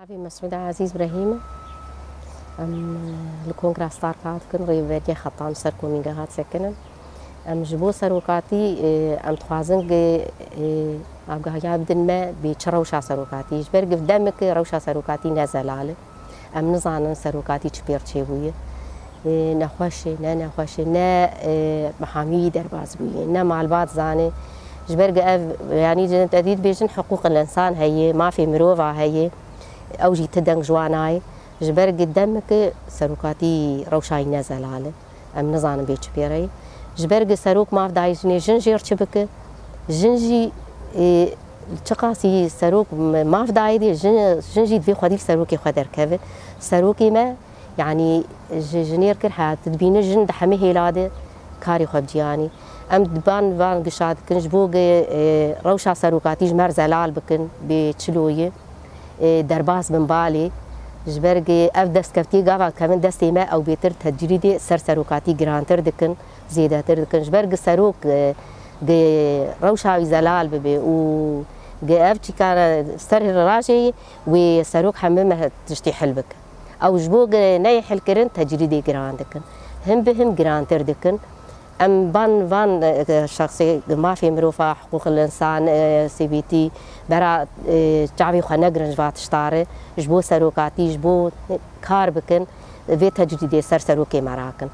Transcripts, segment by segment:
أبي مسعودة عزيز إبراهيم الكونغرس تاركات كن ريفيدي خطان سركو ميجاهات سكنن جبو سروكاتي تخوازن أبغى يابدن ما بيتشروشا سروكاتي جبرق في دمك روشا سروكاتي نزل على نزعنا سروكاتي تشبير تشيبوية نخوش نا محامي درباز بوية نا مع البعض زاني جبرق يعني جنت أديد بيجن حقوق الإنسان هي ما في مروفة هي أو جي تدنج جواناي جبر قدامك سروكاتي روشاي نزل على نزعنا بيتش بيري جبر سروك ما فداي جني جنجير شبك جنجي تقاسي سروك ما فداي دي جنجي في خديك سروكي خدر كذا سروكي ما يعني جنير كرحات تبين جن دحمه هيلاده كاري خبجياني دبان فان قشاد كنج بوق روشا سروكاتي جمر زلال بكن بتشلويه درباس من بالي جبرقي اف دست كفتي قاعد كمان دستي ما او بيتر تجريدي سروكاتي جرانتر دكن زيادتر دكن جبرق سروك روشا زلال ببي و اف كان سر الراجي وسروك حمامه تشتي حلبك او جبوق نيح الكرن تجريدي جران دكن هم بهم جرانتر دكن ام فان شخصي ما في مروفه حقوق الانسان سي بي تي برا شعبي خنقرن جبات شطاره جبو سروكاتي جبو كار بكن في تجديد سروكي مراكن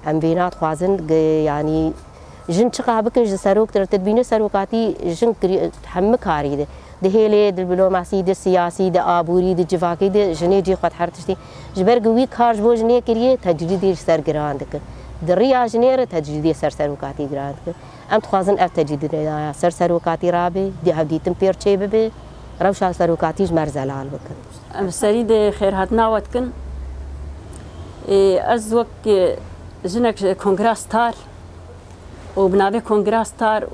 ام بينات خوازن يعني جن شقا بكن سروك تدبين سروكاتي جن حم كاري ده هيلي دبلوماسي ده سياسي ده ابوري ده جفاكي ده جنيجي خد حرتشتي جبر قوي كار جبو جنيه كريه تجديد سرغران دك دريا جنير تجديد سروكاتي جراند ام تخوازن اف تجديد سروكاتي رابي دي هدي تمبير تشي ببي روشا سروكاتي مرزلال بكن ام سريد خير هاتنا واتكن ازوك جنك كونغرس تار وبنابي كونغرس تار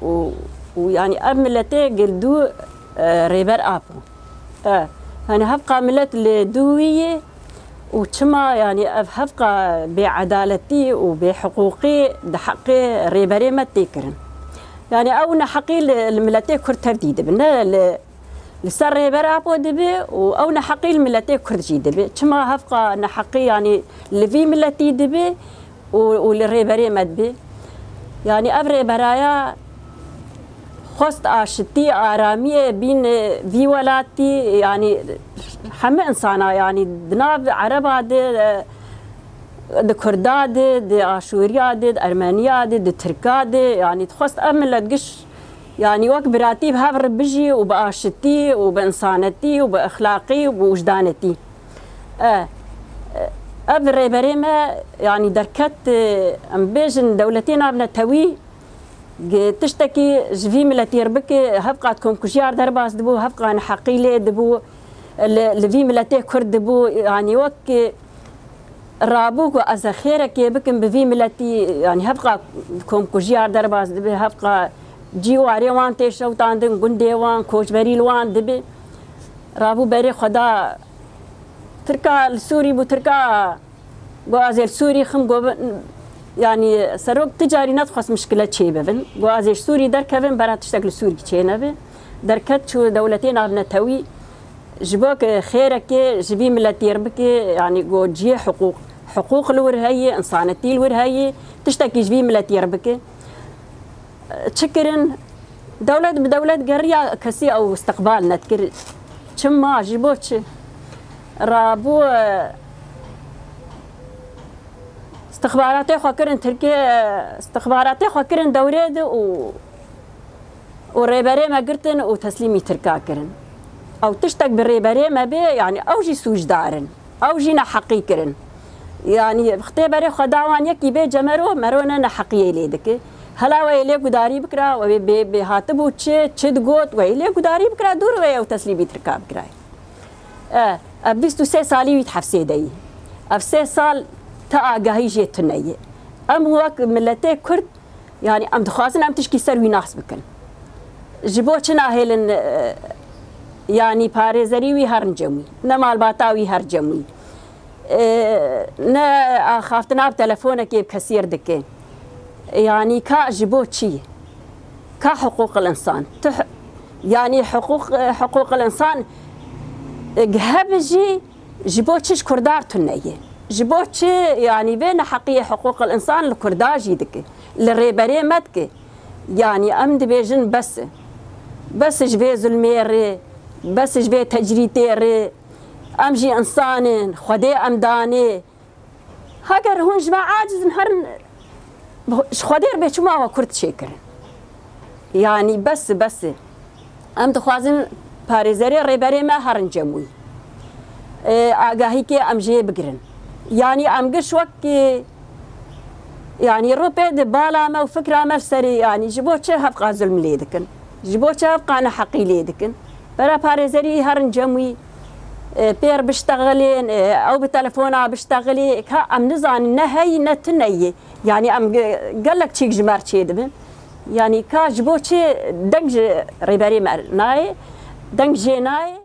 ويعني اب ملتي قلدو ريبر ابو انا هبقى ملت الدويه وشما يعني هبقى بعدالتي وبحقوقي دحقي ريبري ما تيكرن يعني او نحقي الملتي كر ترديد بنا لسر ريبر ابو دبي او نحقي الملتي كر جي دبي شما هبقى نحقي يعني لفي ملتي دبي والريبري ما دبي يعني ابري برايا خست اشتي اراميه بين في ولاتي يعني حم انسانا يعني دناب عربا د كردا د اشوريا د ارمنيا د تركا يعني تخست امل تقش يعني وك براتي بهبر بجي وباشتي وبانسانتي وباخلاقي وبوجدانتي ابري بريمه يعني دركت ام بيجن دولتنا بنتوي تشتكي جفي ملتي ربكي هبقى تكون كشيار درباس دبو هبقى نحقي لي دبو لفي ملتي كرد دبو يعني وك رابوك وازخيرك بكم بفي ملتي يعني هبقى تكون كشيار درباس دبي هبقى جيو عريوان تيشو تاندن قنديوان كوش بريل وان دبي رابو بري خدا تركا السوري بو تركا غازي السوري خم يعني سروق تجاري ندخس مشكلة شيء بفن وازي سوري در كفن برات تشتغل سوري شيء نبي دركت شو دولتين عبنا توي جبوك خيرك جبي ملتي ربك يعني جو جي حقوق الورهية انسانتي الورهية تشتكي جبي ملتي ربك تشكرن دولة بدولة قرية كسي او استقبال نذكر شما جبوش رابو استخباراتي خاكرن تركيا استخباراتي خاكرن دوريد وريبري ما قرتن وتسليمي تركا كرن او تشتك بالريبري ما بي يعني او جي سوج دارن او جينا حقي كرن يعني اختباري خداوان يكي بي جمرو مرونا نحقي ليدك هلا ويلي قداري بكرا وبي هاتبو تشد قوت ويلي قداري بكرا دور وي او تسليمي تركا بكرا ابيستو 6 سالي ويتحفسي داي اف 6 سال تاقاهي جيتنيه ام وك ملتي كرد يعني ام دخازن ام تشكي سروي ناس بكن جبوتنا هيلن يعني باريزريوي هرنجمي نمال باتاوي هرجمي نا خافتنا بتلفونك بكثير دكين يعني كا جبوتشي كحقوق الانسان يعني حقوق الانسان جهبجي جبوتش كردار تنية جبوتش يعني بين حقيقة حقوق الإنسان الكرداجي دك للريبري مدك يعني أمد بيجن بس جبي ظلميري بس جبي تجريتيري أمجي إنسان خدي أمداني هاجر هون جماعة عاجز نهرن خدير بيشو ما هو كرد شكر يعني بس أم دخوازن باريزري ريبري ما هرن جموي آگاهی که امجی بگرن یعنی امگش وقت يعني روبي د بالا ما وفكره ما سري يعني جبوتش هبقى ظلم ليدكن جبوتش هبقى انا حقي ليدكن برا باريزري هرن جموي بير بشتغلين او بتلفونا بشتغلي كا ام نزان نهي نتنيه يعني ام قال لك تشيك جمار تشيدبن يعني كا جبوتش دنج ريبري ناي دنج جيناي